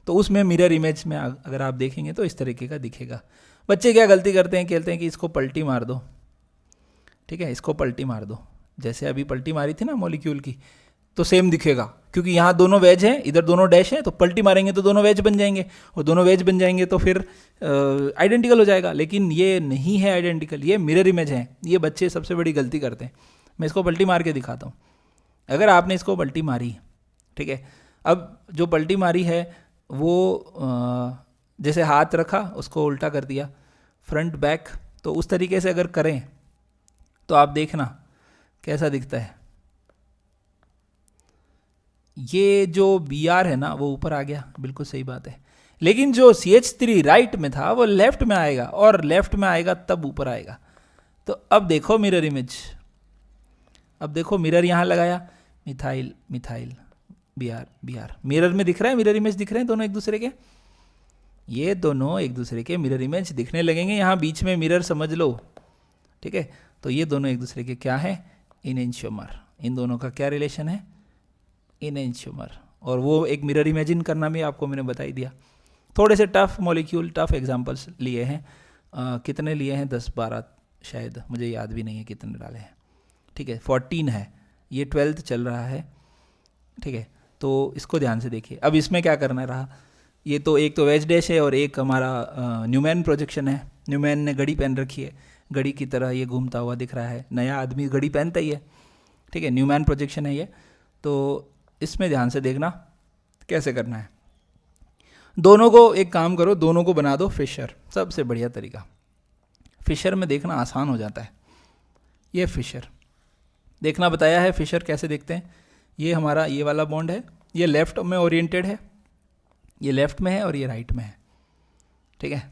तो उसमें मिरर इमेज में अगर आप देखेंगे तो इस तरीके का दिखेगा। बच्चे क्या गलती करते हैं, कहते हैं कि इसको पलटी मार दो, ठीक है, इसको पलटी मार दो, जैसे अभी पलटी मारी थी ना मॉलिक्यूल की, तो सेम दिखेगा, क्योंकि यहाँ दोनों वेज हैं, इधर दोनों डैश हैं, तो पलटी मारेंगे तो दोनों वेज बन जाएंगे, और दोनों वेज बन जाएंगे तो फिर आइडेंटिकल हो जाएगा, लेकिन ये नहीं है आइडेंटिकल, ये मिरर इमेज है। ये बच्चे सबसे बड़ी गलती करते हैं। मैं इसको पलटी मार के दिखाता हूँ। अगर आपने इसको पलटी मारी, ठीक है, अब जो पलटी मारी है वो जैसे हाथ रखा उसको उल्टा कर दिया, फ्रंट बैक, तो उस तरीके से अगर करें तो आप देखना कैसा दिखता है। ये जो Br है ना वो ऊपर आ गया, बिल्कुल सही बात है, लेकिन जो CH3 राइट में था वो लेफ्ट में आएगा, और लेफ्ट में आएगा तब ऊपर आएगा। तो अब देखो मिरर इमेज, अब देखो मिरर यहाँ लगाया, मिथाइल मिथाइल Br, मिरर में दिख रहा है, मिरर इमेज दिख रहे हैं दोनों एक दूसरे के, ये दोनों एक दूसरे के मिरर इमेज दिखने लगेंगे। यहाँ बीच में मिरर समझ लो, ठीक है, तो ये दोनों एक दूसरे के क्या है? इनएंशियोमर। इन दोनों का क्या रिलेशन है? इनएंशियोमर। और वो एक मिरर इमेजिन करना भी आपको मैंने बता ही दिया। थोड़े से टफ मॉलिक्यूल, टफ एग्जांपल्स लिए हैं, कितने लिए हैं? 10-12 शायद, मुझे याद भी नहीं है कितने डाले हैं, ठीक है। 14 है, ये 12th चल रहा है, ठीक है, तो इसको ध्यान से देखिए। अब इसमें क्या करना रहा, ये तो एक तो वेज डैश है और एक हमारा न्यूमैन प्रोजेक्शन है। न्यूमैन ने घड़ी पहन रखी है, घड़ी की तरह ये घूमता हुआ दिख रहा है, नया आदमी घड़ी पहनता ही है, ठीक है, न्यूमैन प्रोजेक्शन है ये। तो इसमें ध्यान से देखना कैसे करना है। दोनों को एक काम करो, दोनों को बना दो फिशर, सबसे बढ़िया तरीका। फिशर में देखना आसान हो जाता है। ये फिशर देखना बताया है, फिशर कैसे देखते हैं। ये हमारा ये वाला बॉन्ड है, ये लेफ्ट में ओरिएंटेड है, ये लेफ्ट में है और ये राइट में है, ठीक है।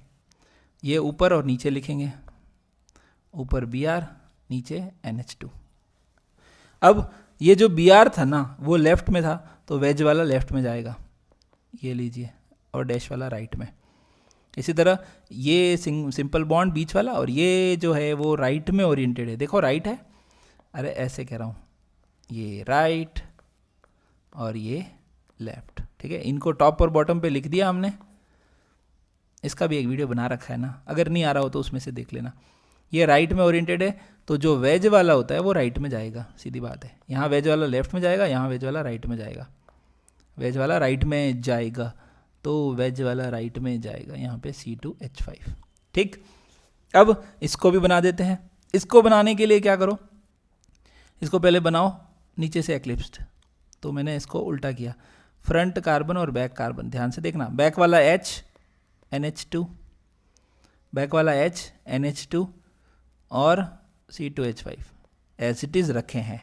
ये ऊपर और नीचे लिखेंगे, ऊपर Br, नीचे NH2। अब ये जो Br था ना वो लेफ्ट में था, तो वेज वाला लेफ्ट में जाएगा, ये लीजिए, और डैश वाला राइट में। इसी तरह ये सिंपल बॉन्ड बीच वाला, और ये जो है वो राइट में ओरिएंटेड है। देखो राइट है, अरे ऐसे कह रहा हूँ, ये राइट और ये लेफ्ट, ठीक है। इनको टॉप और बॉटम पे लिख दिया हमने। इसका भी एक वीडियो बना रखा है ना, अगर नहीं आ रहा हो तो उसमें से देख लेना। ये राइट में ओरिएंटेड है, तो जो वेज वाला होता है वो राइट में जाएगा, सीधी बात है। यहाँ वेज वाला लेफ्ट में जाएगा, यहाँ वेज वाला राइट में जाएगा, वेज वाला राइट में जाएगा। तो वेज वाला राइट में जाएगा यहाँ पे C2H5। ठीक, अब इसको भी बना देते हैं। इसको बनाने के लिए क्या करो, इसको पहले बनाओ नीचे से एक्लिप्स्ड। तो मैंने इसको उल्टा किया, फ्रंट कार्बन और बैक कार्बन, ध्यान से देखना, बैक वाला H NH2, बैक वाला H NH2 और C2H5 एज इट इज़ रखे हैं।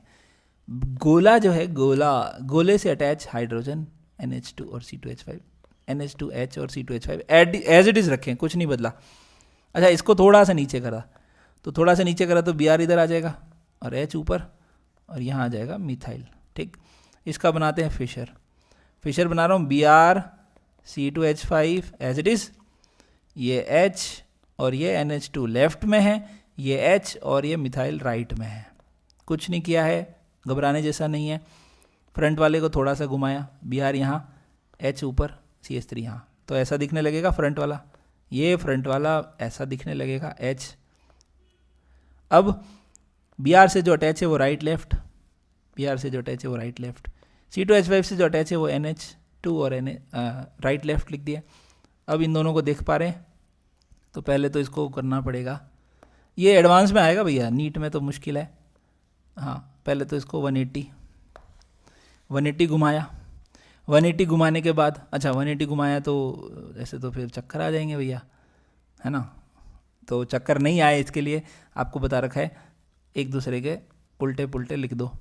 गोला जो है, गोले से अटैच हाइड्रोजन NH2 और C2H5, NH2H और C2H5 एज इट इज़ रखे हैं, कुछ नहीं बदला। अच्छा, इसको थोड़ा सा नीचे करा, तो थोड़ा सा नीचे करा तो Br इधर आ जाएगा और H ऊपर, और यहाँ आ जाएगा मिथाइल। ठीक, इसका बनाते हैं फिशर बना रहा हूँ, Br C2H5 as it is, ये H और ये NH2 लेफ्ट में है, ये H और ये मिथाइल राइट में है। कुछ नहीं किया है, घबराने जैसा नहीं है। फ्रंट वाले को थोड़ा सा घुमाया, Br यहाँ, H ऊपर, CH3 यहाँ, तो ऐसा दिखने लगेगा फ्रंट वाला, ये फ्रंट वाला ऐसा दिखने लगेगा H। अब Br से जो अटैच है वो राइट लेफ्ट, Br से जो अटैच है वो राइट लेफ्ट, C2H5 से जो अटैच है वो NH2 और राइट लेफ्ट लिख दिया। अब इन दोनों को देख पा रहे हैं, तो पहले तो इसको करना पड़ेगा, ये एडवांस में आएगा भैया, नीट में तो मुश्किल है। हाँ, पहले तो इसको 180 घुमाया, 180 घुमाने के बाद, अच्छा 180 घुमाया तो ऐसे तो फिर चक्कर आ जाएंगे भैया, है ना। तो चक्कर नहीं आए इसके लिए आपको बता रखा है, एक दूसरे के उल्टे पुल्टे लिख दो,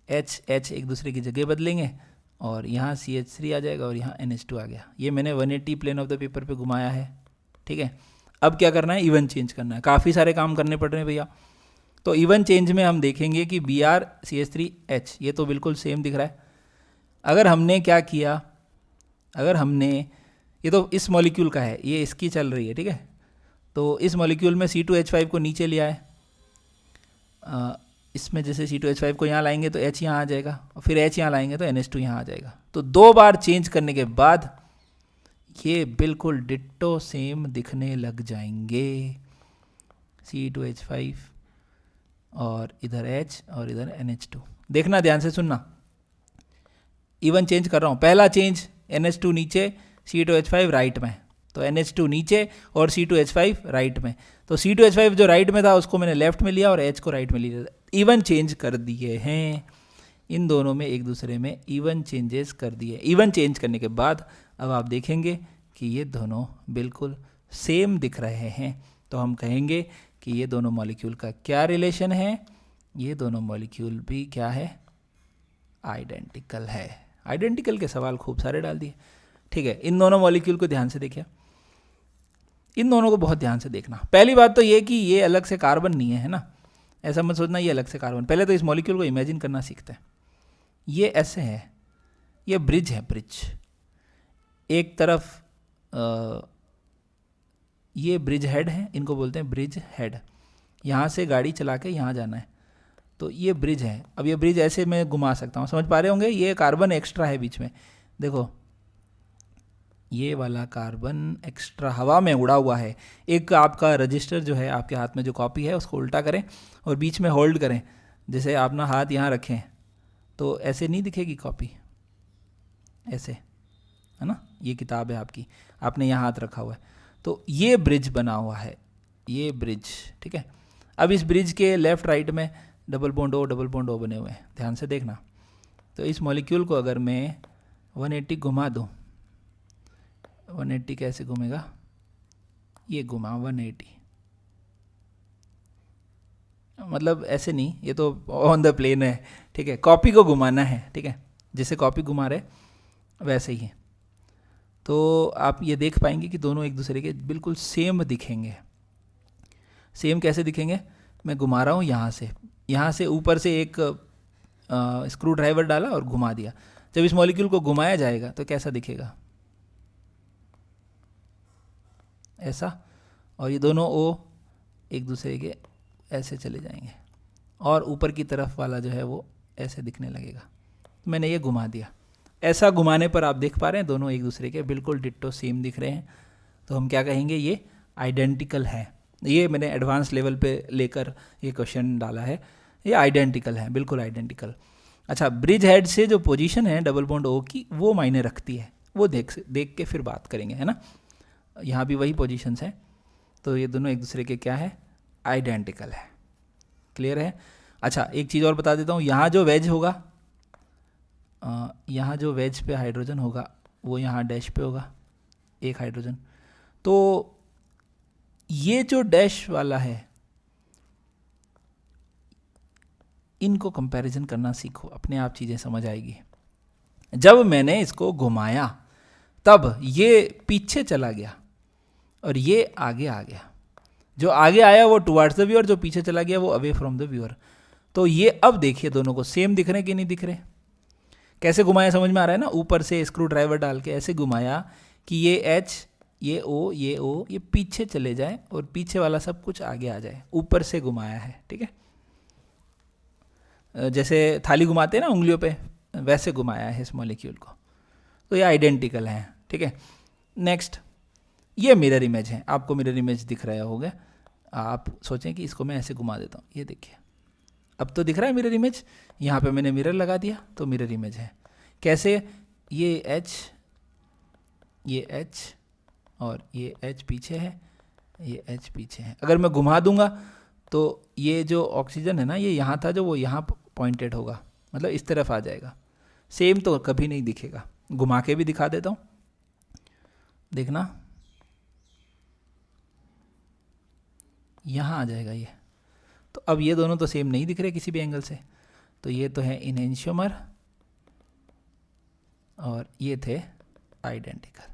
H एक दूसरे की जगह बदलेंगे और यहाँ CH3 आ जाएगा और यहाँ NH2 आ गया। ये मैंने 180 प्लेन ऑफ द पेपर पे घुमाया है। ठीक है, अब क्या करना है, इवन चेंज करना है। काफ़ी सारे काम करने पड़ रहे हैं भैया। तो इवन चेंज में हम देखेंगे कि Br CH3H ये तो बिल्कुल सेम दिख रहा है। अगर हमने क्या किया, अगर हमने, ये तो इस मॉलिक्यूल का है, ये इसकी चल रही है, ठीक है, तो इस मॉलिक्यूल में C2H5 को नीचे लिया है, इसमें जैसे C2H5 को यहाँ लाएंगे तो H यहाँ आ जाएगा, और फिर H यहाँ लाएंगे तो NH2 यहाँ आ जाएगा। तो 2 बार चेंज करने के बाद ये बिल्कुल डिट्टो सेम दिखने लग जाएंगे, C2H5 और इधर H और इधर NH2। देखना, ध्यान से सुनना, इवन चेंज कर रहा हूँ। पहला चेंज NH2 नीचे, C2H5 राइट में, तो NH2 नीचे और C2H5 राइट में। तो C2H5 जो राइट में था उसको मैंने लेफ्ट में लिया और H को राइट में लिया, इवन चेंज कर दिए हैं इन दोनों में, एक दूसरे में इवन चेंजेस कर दिए। इवन चेंज करने के बाद अब आप देखेंगे कि ये दोनों बिल्कुल सेम दिख रहे हैं। तो हम कहेंगे कि ये दोनों मॉलिक्यूल का क्या रिलेशन है, ये दोनों मॉलिक्यूल भी क्या है, आइडेंटिकल है। आइडेंटिकल के सवाल खूब सारे डाल दिए। ठीक है, इन दोनों मॉलिक्यूल को ध्यान से देखिए, इन दोनों को बहुत ध्यान से देखना। पहली बात तो ये कि ये अलग से कार्बन नहीं है ना, ऐसा मत सोचना ये अलग से कार्बन। पहले तो इस मॉलिक्यूल को इमेजिन करना सीखते हैं। ये ऐसे है, ये ब्रिज है, ब्रिज। एक तरफ ये ब्रिज हेड है, इनको बोलते हैं ब्रिज हेड। यहाँ से गाड़ी चला के यहाँ जाना है, तो ये ब्रिज है। अब ये ब्रिज ऐसे मैं घुमा सकता हूँ, समझ पा रहे होंगे। ये कार्बन एक्स्ट्रा है बीच में, देखो ये वाला कार्बन एक्स्ट्रा हवा में उड़ा हुआ है। एक आपका रजिस्टर जो है आपके हाथ में, जो कॉपी है उसको उल्टा करें और बीच में होल्ड करें, जैसे आप ना हाथ यहाँ रखें तो ऐसे नहीं दिखेगी कॉपी, ऐसे, है ना। ये किताब है आपकी, आपने यहाँ हाथ रखा हुआ है, तो ये ब्रिज बना हुआ है, ये ब्रिज। ठीक है, अब इस ब्रिज के लेफ्ट राइट में डबल बॉन्ड ओ बने हुए हैं, ध्यान से देखना। तो इस मॉलिक्यूल को अगर मैं 180 घुमा दूँ, 180 कैसे घूमेगा, ये घुमा 180, मतलब ऐसे नहीं, ये तो ऑन द प्लेन है। ठीक है, कॉपी को घुमाना है, ठीक है, जैसे कॉपी घुमा रहे वैसे ही है। तो आप ये देख पाएंगे कि दोनों एक दूसरे के बिल्कुल सेम दिखेंगे। सेम कैसे दिखेंगे, मैं घुमा रहा हूँ यहाँ से ऊपर से एक स्क्रू ड्राइवर डाला और घुमा दिया। जब इस मॉलिक्यूल को घुमाया जाएगा तो कैसा दिखेगा, ऐसा, और ये दोनों ओ एक दूसरे के ऐसे चले जाएंगे, और ऊपर की तरफ वाला जो है वो ऐसे दिखने लगेगा। मैंने ये घुमा दिया, ऐसा घुमाने पर आप देख पा रहे हैं दोनों एक दूसरे के बिल्कुल डिट्टो सेम दिख रहे हैं। तो हम क्या कहेंगे, ये आइडेंटिकल है। ये मैंने एडवांस लेवल पे लेकर ये क्वेश्चन डाला है, ये आइडेंटिकल है, बिल्कुल आइडेंटिकल। अच्छा, ब्रिज हेड से जो पोजीशन है डबल बॉन्ड ओ की, वो मायने रखती है। वो देख के फिर बात करेंगे, है ना। यहाँ भी वही पोजीशंस हैं, तो ये दोनों एक दूसरे के क्या है, आइडेंटिकल है। क्लियर है। अच्छा एक चीज़ और बता देता हूँ, यहाँ जो वेज होगा, यहाँ जो वेज पे हाइड्रोजन होगा वो यहाँ डैश पे होगा, एक हाइड्रोजन। तो ये जो डैश वाला है, इनको कंपैरिजन करना सीखो, अपने आप चीज़ें समझ आएगी। जब मैंने इसको घुमाया तब ये पीछे चला गया और ये आगे आ गया। जो आगे आया वो टुवर्ड्स द व्यूअर, जो पीछे चला गया वो अवे फ्रॉम द व्यूअर। तो ये अब देखिए दोनों को सेम दिख रहे हैं कि नहीं दिख रहे। कैसे घुमाया समझ में आ रहा है ना, ऊपर से स्क्रू ड्राइवर डाल के ऐसे घुमाया कि ये एच, ये ओ, ये पीछे चले जाए और पीछे वाला सब कुछ आगे आ जाए। ऊपर से घुमाया है, ठीक है। जैसे थाली घुमाते हैं ना उंगलियों पे, वैसे घुमाया है इस मॉलिक्यूल को। तो ये आइडेंटिकल है, ठीक है। नेक्स्ट, ये मिरर इमेज है। आपको मिरर इमेज दिख रहा होगा। आप सोचें कि इसको मैं ऐसे घुमा देता हूँ, ये देखिए अब तो दिख रहा है मिरर इमेज। यहाँ पे मैंने मिरर लगा दिया तो मिरर इमेज है। कैसे, ये H और ये H पीछे है, ये H पीछे है। अगर मैं घुमा दूंगा तो ये जो ऑक्सीजन है ना, ये यहाँ था जो वो यहाँ पॉइंटेड होगा, मतलब इस तरफ आ जाएगा। सेम तो कभी नहीं दिखेगा। घुमा के भी दिखा देता हूँ, देखना यहाँ आ जाएगा ये। तो अब ये दोनों तो सेम नहीं दिख रहे किसी भी एंगल से। तो ये तो है इनहेंशियोमर और ये थे आइडेंटिकल।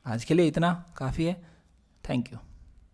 आज के लिए इतना काफ़ी है। Thank you.